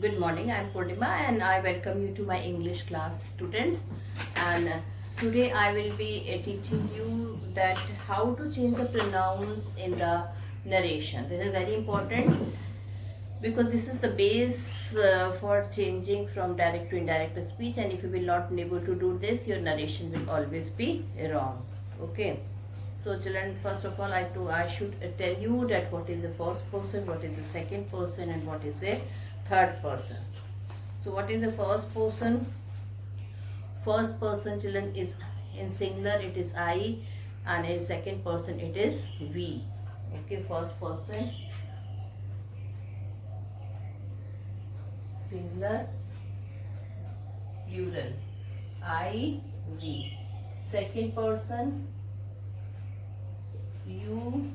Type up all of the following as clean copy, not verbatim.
Good morning, I am Purnima and I welcome you to my English class, students. And today I will be teaching you that how to change the pronouns in the narration. This is very important because this is the base for changing from direct to indirect speech, and if you will not be able to do this, your narration will always be wrong. Okay. So children, first of all, I should tell you that what is the first person, what is the second person, and what is the third person. So what is the first person? First person, children, is in singular it is I, and in second person it is we. Okay, first person singular, plural, I, we. Second person, you,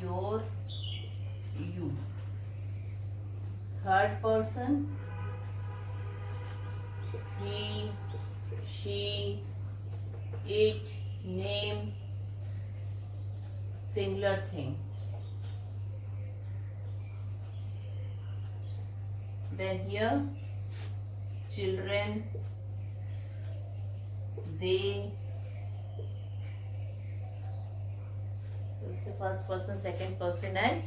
your, you. Third person, he, she, it, name, singular thing. Then here, children, they. First person, second person, and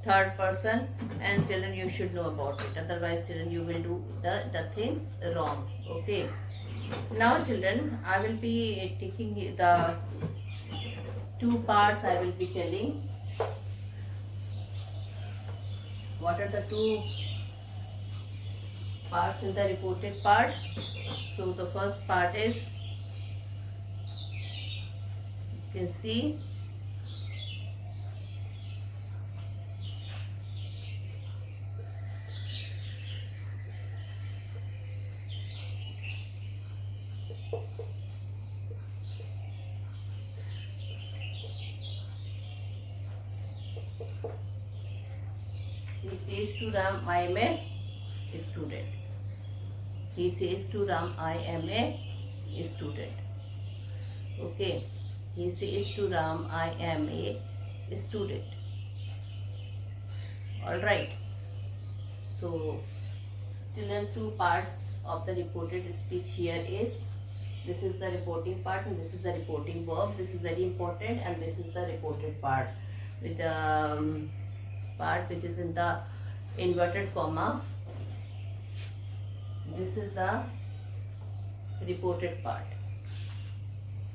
third person. And children, you should know about it, otherwise children you will do the things wrong. Okay, now children, I will be taking the two parts. I will be telling what are the two parts in the reported part. So the first part is, you can see, he says to Ram, I am a student. He says to Ram, I am a student. Okay. He says to Ram, I am a student. Alright. So, children, two parts of the reported speech here is, this is the reporting part and this is the reporting verb. This is very important, and this is the reported part with the part which is in the inverted comma. This is the reported part.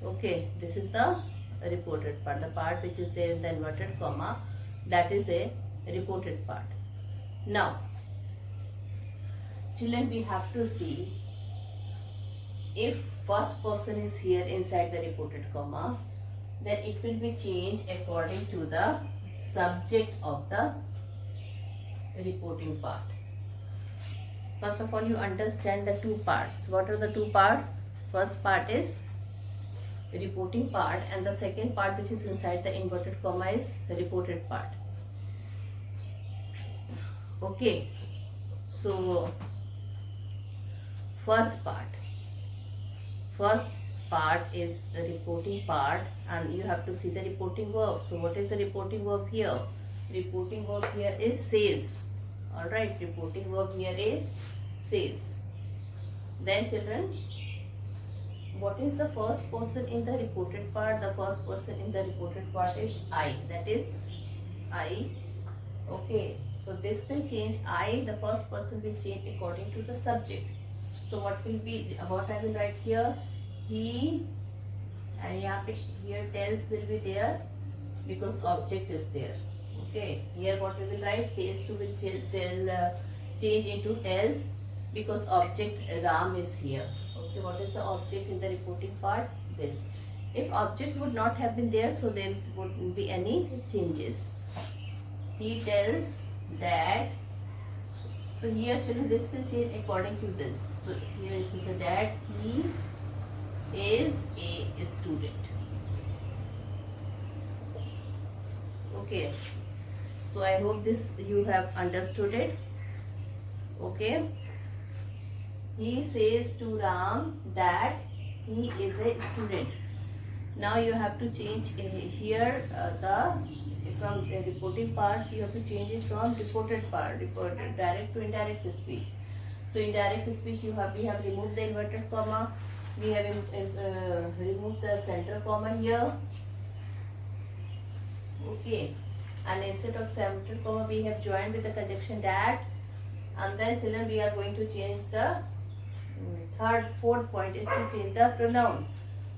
Okay, this is the reported part. The part which is there in the inverted comma, that is a reported part. Now, children, we have to see if first person is here inside the reported comma, then it will be changed according to the subject of the reporting part. First of all, you understand the two parts. What are the two parts? First part is reporting part, and the second part which is inside the inverted comma is the reported part. Okay, so first part is the reporting part, and you have to see the reporting verb. So what is the reporting verb here? Reporting verb here is says. Alright, reporting verb here is says. Then children, what is the first person in the reported part? The first person in the reported part is I. That is I. Okay, so this will change. I, the first person, will change according to the subject. So what I will write here? He, and here tells will be there because object is there. Okay, here what we will write? Says to will change into tells because object Ram is here. Okay, what is the object in the reporting part? This. If object would not have been there, so there wouldn't be any changes. He tells that. So here children, this will change according to this. So here it is that he is a student. Okay. So I hope this you have understood it. Okay. He says to Ram that he is a student. Now you have to change here the from the reporting part you have to change it from reported part, reported direct to indirect speech. So indirect speech we have removed the inverted comma, we have removed the center comma here. Okay, and instead of inverted comma we have joined with the conjunction that, and then children we are going to change the fourth point is to change the pronoun.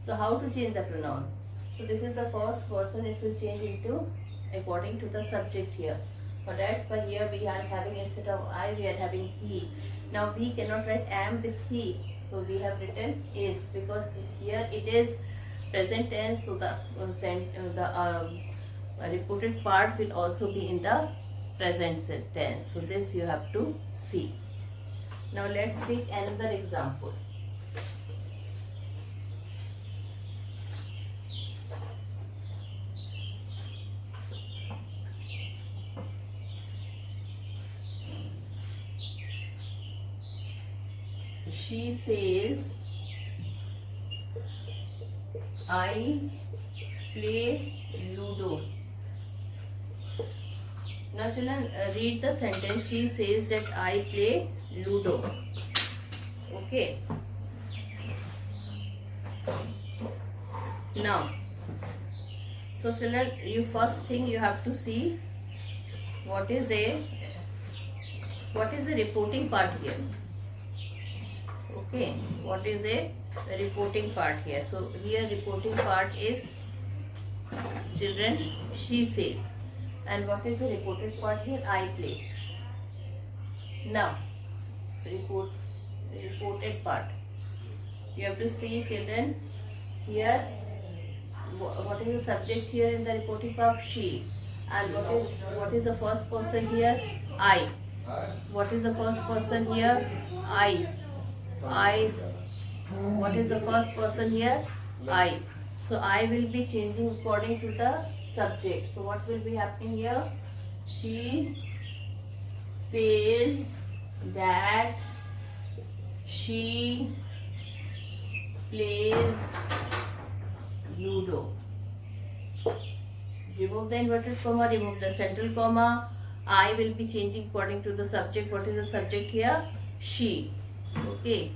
So how to change the pronoun? So this is the first person, it will change into according to the subject here. But as per here we are having instead of I we are having he. Now we cannot write am with he. So we have written is because here it is present tense. So the reported part will also be in the present tense. So this you have to see. Now let's take another example. She says, I play Ludo. Now children, read the sentence. She says that I play Ludo. Okay. Now, so children, you first thing you have to see what is the reporting part here. Okay, what is the reporting part here? So here reporting part is children, she says, and what is the reported part here? I play. Now reported part, you have to see children here what is the subject here in the reporting part? She. And what is the first person here? I. What is the first person here? I. What is the first person here? I. So I will be changing according to the subject. So what will be happening here? She says that she plays Ludo. Remove the inverted comma, remove the central comma. I will be changing according to the subject. What is the subject here? She. Okay.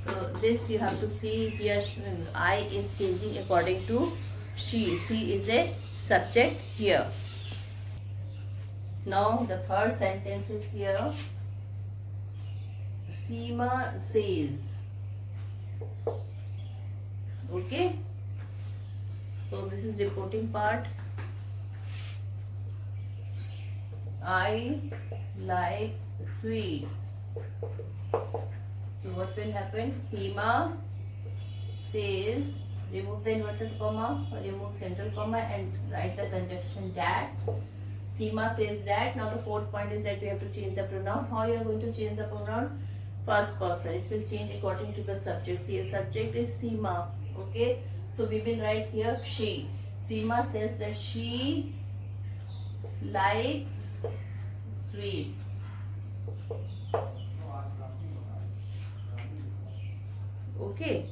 So this you have to see here. I is changing according to she. She is a subject here. Now the third sentence is here. Seema says. Okay. So this is reporting part. I like sweets. So what will happen? Seema says, remove the inverted comma, remove central comma and write the conjunction that. Seema says that. Now the fourth point is that we have to change the pronoun. How you are going to change the pronoun? First person. It will change according to the subject. See, the subject is Seema. Okay. So we will write here she. Seema says that she likes sweets. Okay.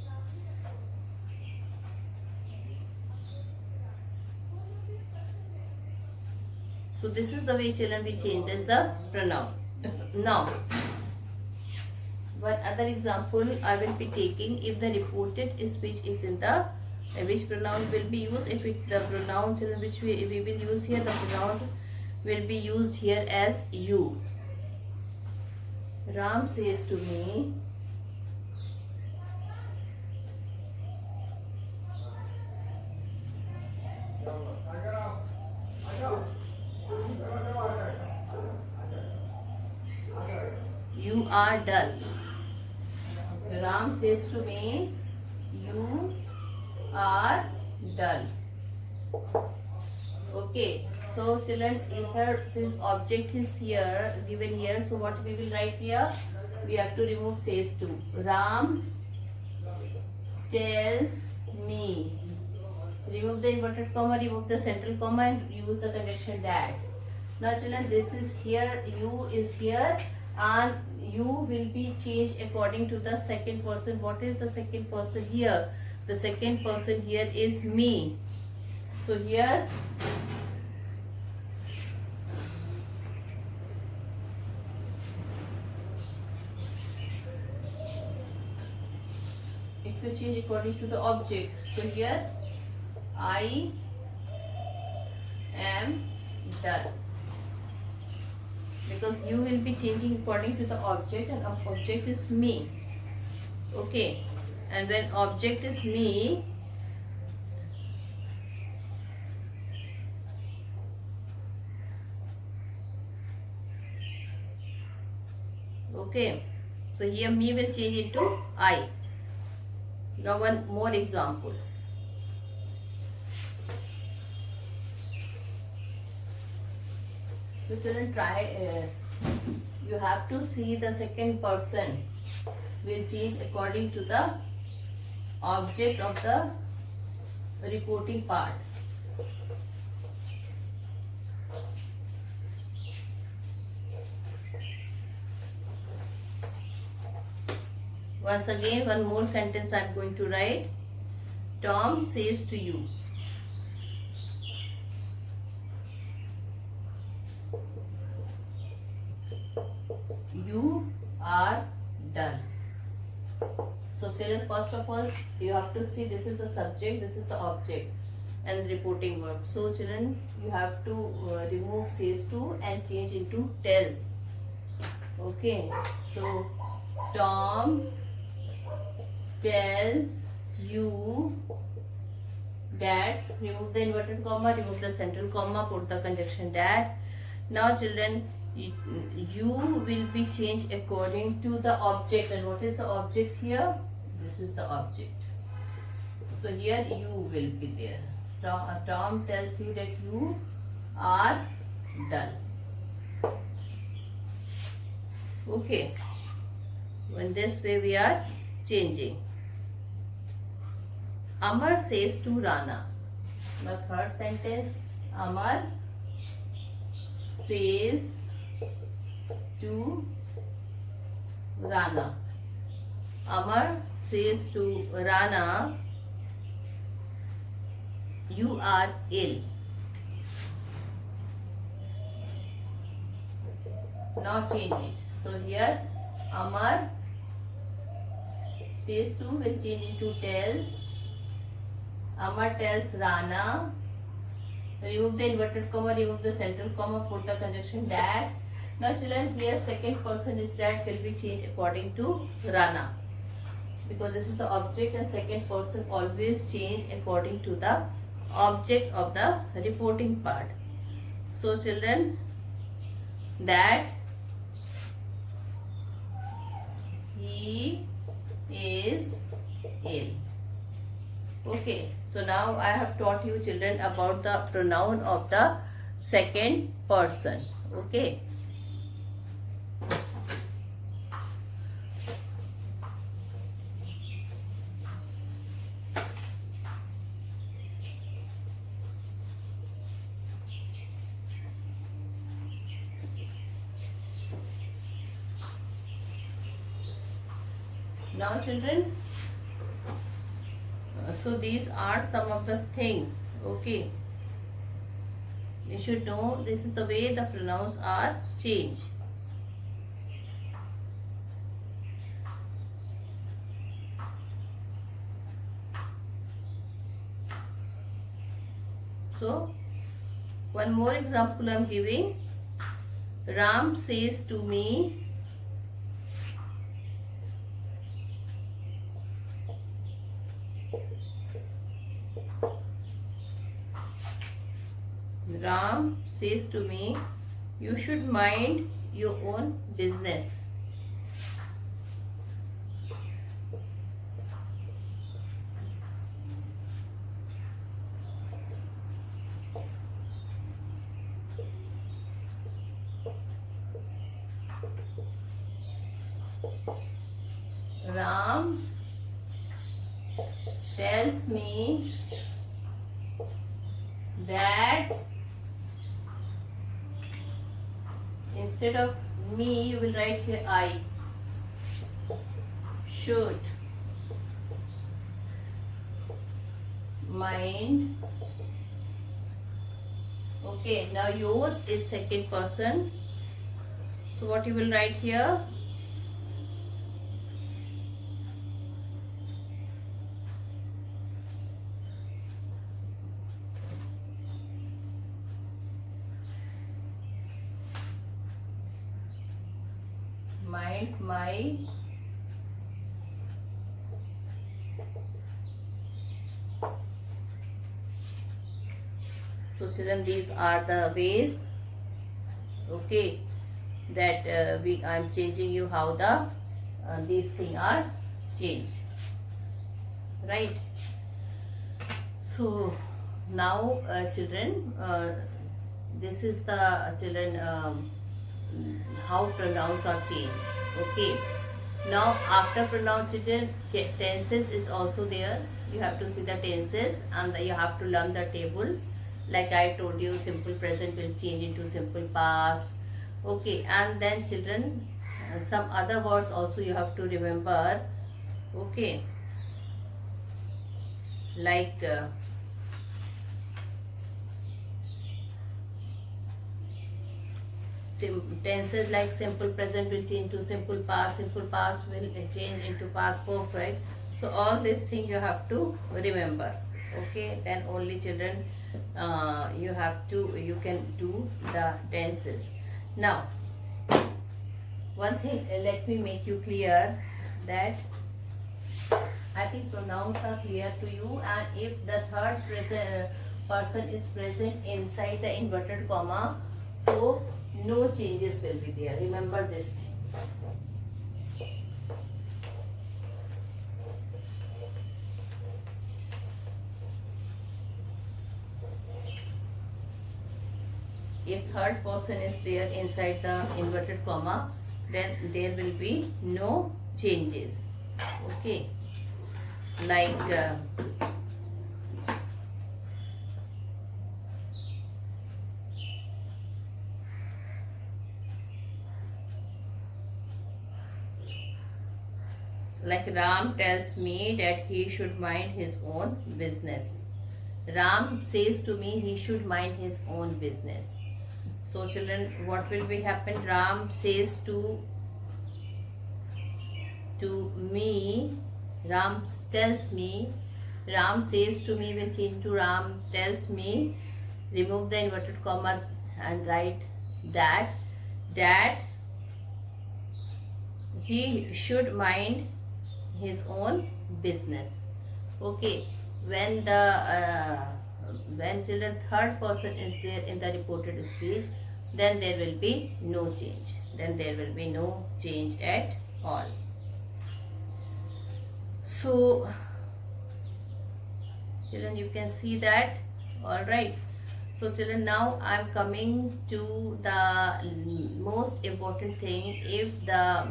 So this is the way children we change this pronoun. Now, one other example I will be taking. If the reported speech is in the which pronoun will be used? If the pronoun children which we will use here, the pronoun will be used here as you. Ram says to me, you are dull. Ram says to me, you are dull. Okay. So children, here since object is here given here, so what we will write here? We have to remove says to. Ram tells me. Remove the inverted comma, remove the central comma and use the conjunction that. Now children, this is here, you is here and you will be changed according to the second person. What is the second person here? the second person here is me. So here it will change according to the object. So here I am dull, because you will be changing according to the object, and object is me. Okay, and when object is me, okay, so here me will change into I. Now one more example. So children, try, you have to see the second person will change according to the object of the reporting part. Once again, one more sentence I am going to write. Tom says to you. You are done. So children, first of all, you have to see this is the subject, this is the object, and reporting verb. So children, you have to remove says to and change into tells. Okay, so Tom tells you that, remove the inverted comma, remove the central comma, put the conjunction that. Now children, you will be changed according to the object. And what is the object here? This is the object. So here you will be there. Tom tells you that you are dull. Okay. In this way we are changing. Amar says to Rana. The third sentence, Amar says to Rana. Amar says to Rana, you are ill. Now change it. So here Amar says to will change into tells. Amar tells Rana. Remove the inverted comma, remove the central comma, put the conjunction that. Now children, here second person is that will be changed according to Rana, because this is the object and second person always change according to the object of the reporting part. So children, that he is ill. Okay, so now I have taught you children about the pronoun of the second person. Okay. Now children, so these are some of the things. Okay, you should know this is the way the pronouns are changed. So one more example I am giving. Ram says to me, Ram says to me, you should mind your own business. Ram tells me that instead of me you will write here I should mind. Okay, now yours is second person. So what you will write here? Mind, my. So children, these are the ways, okay, that I'm changing you how these things are changed, right? So now children, this is the children how pronouns are changed, okay. Now after pronoun children, tenses is also there. You have to see the tenses and you have to learn the table. Like I told you, simple present will change into simple past, okay. And then children, some other words also you have to remember, okay, like tenses like simple present will change to simple past will change into past perfect. So all these things you have to remember, okay. Then only children you can do the tenses. Now one thing, let me make you clear that I think pronouns are clear to you, and if the third person is present inside the inverted comma, so no changes will be there. Remember this thing. If third person is there inside the inverted comma, then there will be no changes, okay. Like Ram tells me that he should mind his own business. Ram says to me he should mind his own business. So children, what will be happen? Ram says to me, Ram tells me, Ram says to me will change to Ram tells me. Remove the inverted comma and write that he should mind his own business, okay. When children third person is there in the reported speech, then there will be no change. Then there will be no change at all. So children, you can see that, all right. So children, now I am coming to the most important thing. If the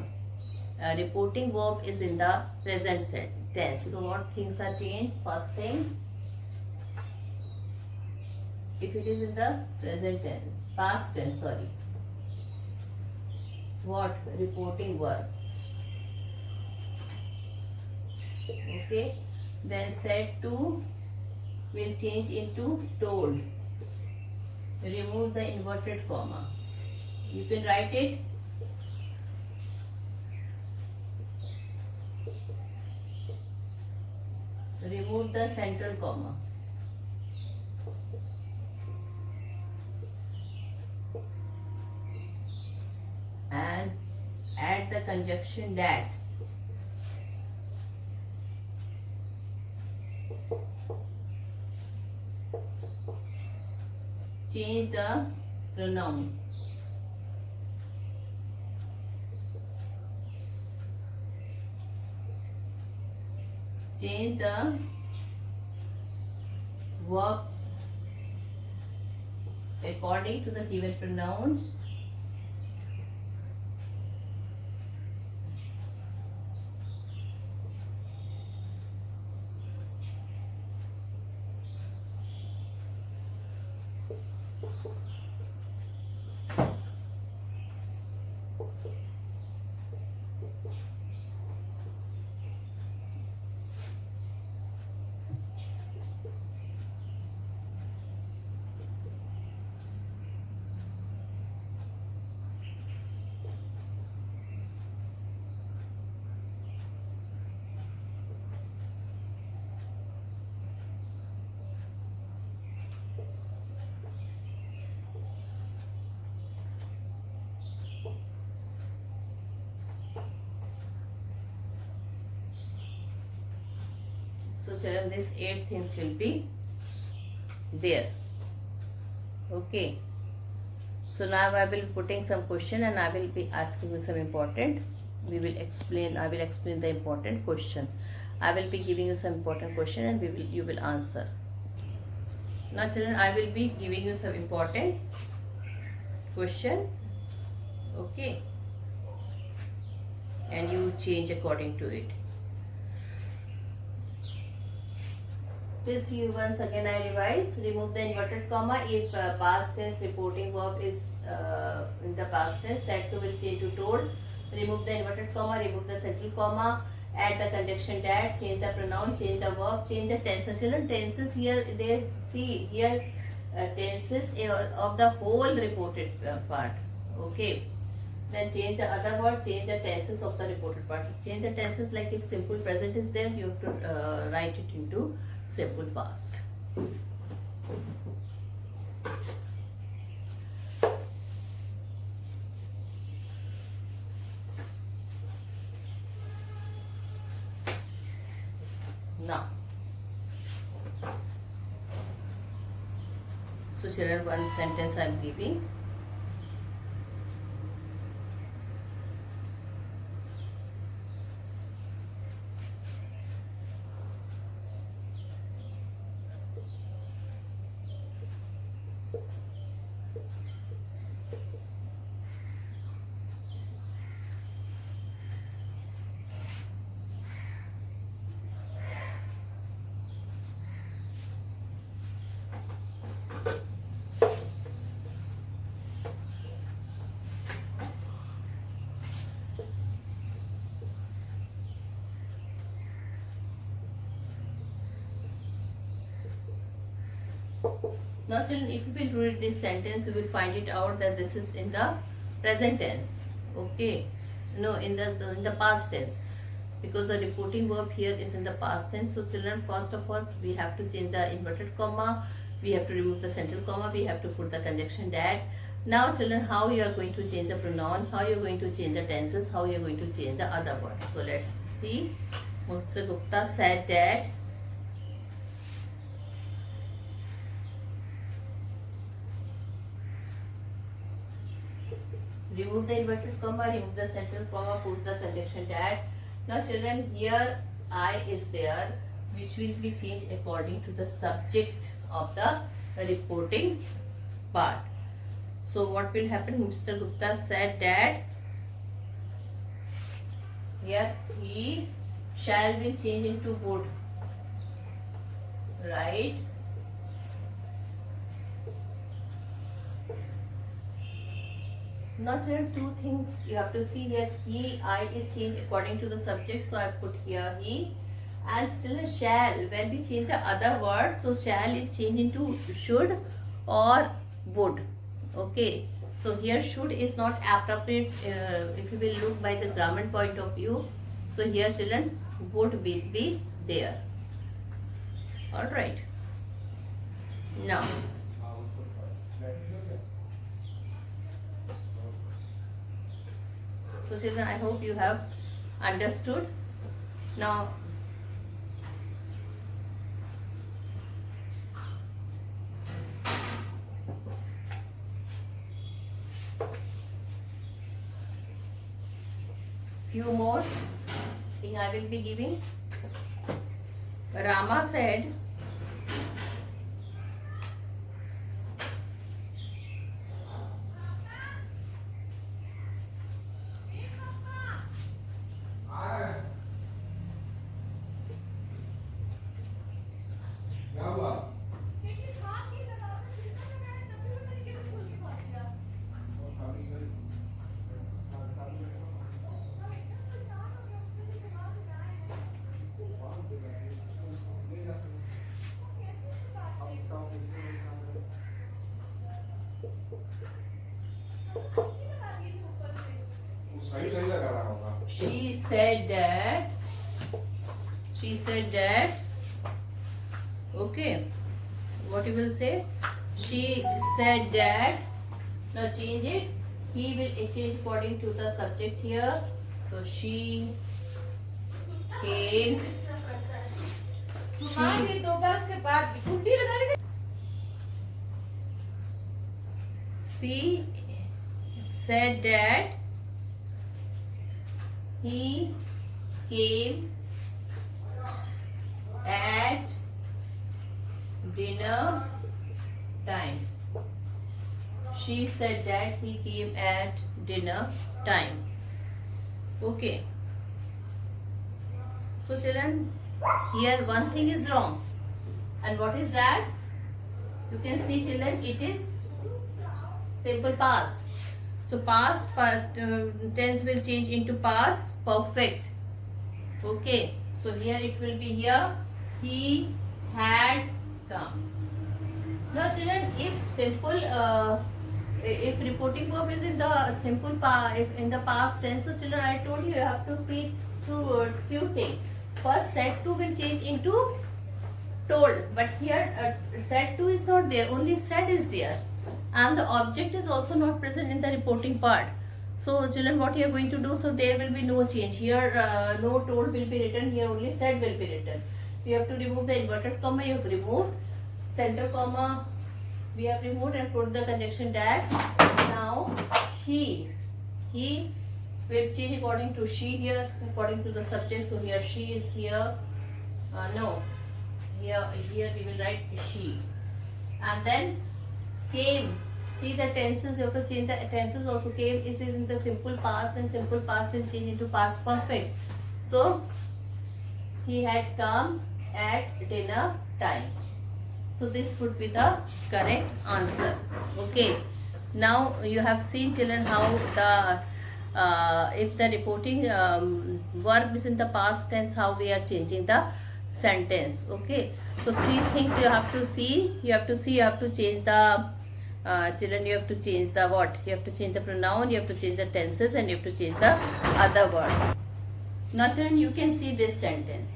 reporting verb is in the present tense, so what things are changed? First thing, if it is in the present tense, past tense, sorry, what? Reporting verb, okay. Then said to will change into told. Remove the inverted comma. You can write it. Remove the central comma. And add the conjunction that. Change the pronoun. Change the verbs according to the given pronoun. So children, these 8 things will be there. Okay. So now I will be putting some question and I will be asking you some important. I will explain the important question. I will be giving you some important question and you will answer. Now children, I will be giving you some important question. Okay. And you change according to it. This you once again I revise. Remove the inverted comma if past tense reporting verb is in the past tense. Said to will change to told. Remove the inverted comma. Remove the central comma. Add the conjunction that. Change the pronoun. Change the verb. Change the tenses. Children, tenses here they see here tenses of the whole reported part. Okay. Then change the other word. Change the tenses of the reported part. Change the tenses like if simple present is there, you have to write it into simple past. Now, so children, one sentence I am giving. Now children, if you will read this sentence, you will find it out that this is in the present tense. Okay, no, in the past tense, because the reporting verb here is in the past tense. So children, first of all, we have to change the inverted comma, we have to remove the central comma, we have to put the conjunction that. Now children, how you are going to change the pronoun, how you are going to change the tenses, how you are going to change the other words. So let's see. Murtuza Gupta said that remove the inverted comma, remove the central comma, put the conjunction that. Now children, here I is there, which will be changed according to the subject of the reporting part. So what will happen? Mr. Gupta said that here he shall will change into would, right? Now children, two things you have to see here. He, I is changed according to the subject, so I put here he. And children, shall, when we change the other word, so shall is changed into should or would. Okay, so here should is not appropriate if you will look by the grammar point of view. So here children, would will be there. Alright. Now, so children, I hope you have understood. Now, few more thing I will be giving. Rama said, she said that, okay, what you will say? She said that, now change it, he will change according to the subject here. So she came ये दो बार उसके बाद कुंडी लगा ली। She said that he came at dinner time. She said that he came at dinner time. Okay. So children, here one thing is wrong. And what is that? You can see children, it is simple past. So past tense will change into past perfect. Okay. So here it will be here. He had come. Now children, if simple if reporting verb is in the simple if in the past tense, so children, I told you have to see through few things. First, said to will change into told, but here said to is not there, only said is there, and the object is also not present in the reporting part. So children, what you are going to do? So there will be no change here. No told will be written here, only said will be written. You have to remove the inverted comma. You have removed center comma. We have removed and put the conjunction that. Now he will change according to she here, according to the subject. So here she is here. No, here we will write she, and then came. See the tenses, you have to change the tenses also. Came is in the simple past, and simple past will change into past perfect. So he had come at dinner time. So this would be the correct answer. Okay. Now you have seen children how the if the reporting verb is in the past tense, how we are changing the sentence. Okay. So three things you have to see. You have to change the children, you have to change the what? You have to change the pronoun, you have to change the tenses, and you have to change the other words. Now children, you can see this sentence.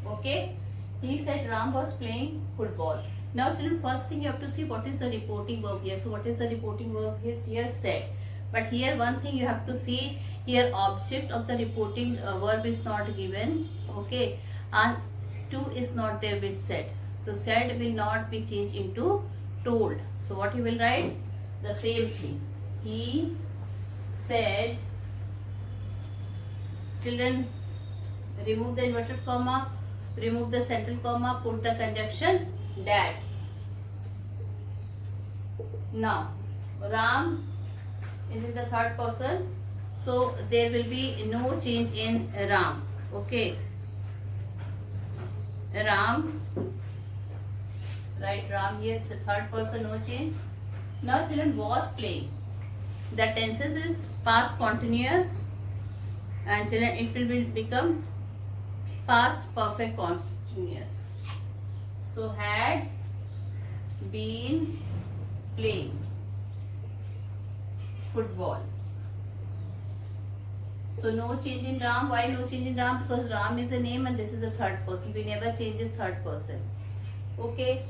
Okay. He said Ram was playing football. Now children, first thing you have to see what is the reporting verb here. So what is the reporting verb here? Said. But here one thing you have to see, here object of the reporting verb is not given. Okay. And to is not there with said. So said will not be changed into told. So what you will write? The same thing. He said. Children, remove the inverted comma, remove the central comma, put the conjunction that. Now, Ram is in the third person, so there will be no change in Ram. Okay. Ram. Right, Ram here is the third person, no change. Now children, was playing. The tenses is past continuous, and children it will become past perfect continuous. So had been playing football. So no change in Ram. Why no change in Ram? Because Ram is a name and this is a third person. We never changes third person. Okay.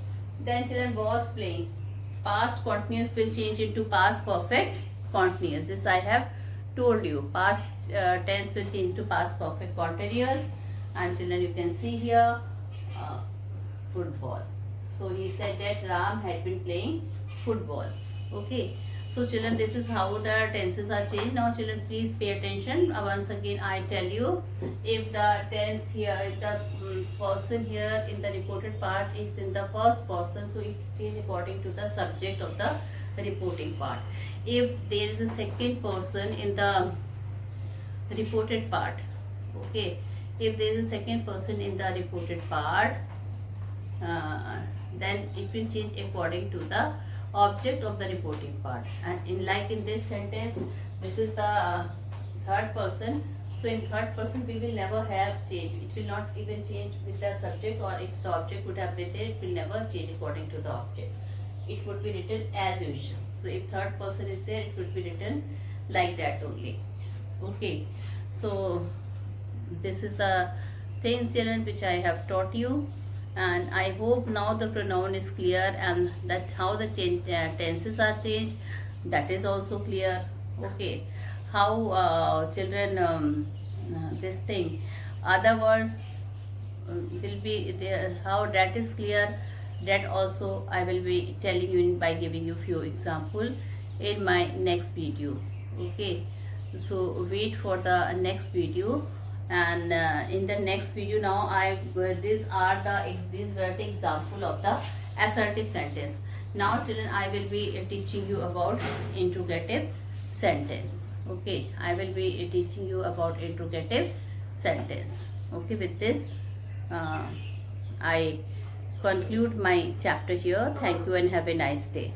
Then children, was playing. Past continuous will change into past perfect continuous. This I have told you. Past tense will change to past perfect continuous. And children, you can see here football. So he said that Ram had been playing football. Okay. So children, this is how the tenses are changed. Now children, please pay attention. Once again I tell you, if the tense here, if the person here in the reported part is in the first person, so it change according to the subject of the reporting part. If there is a second person in the reported part, okay, if there is a second person in the reported part, then it will change according to the object of the reporting part. And in this sentence, this is the third person. So in third person we will never have change. It will not even change with the subject, or if the object would have been there, it will never change according to the object. It would be written as usual. So if third person is there, it would be written like that only. Okay. So this is the things children which I have taught you, and I hope now the pronoun is clear, and that how the tenses are changed, that is also clear. Okay. How children this thing, other words will be there. How that is clear, that also I will be telling you by giving you few example in my next video. Okay, so wait for the next video. And in the next video, now these were the example of the assertive sentence. Now children, I will be teaching you about interrogative sentence. Okay, I will be teaching you about interrogative sentence. Okay, with this I conclude my chapter here. Thank you and have a nice day.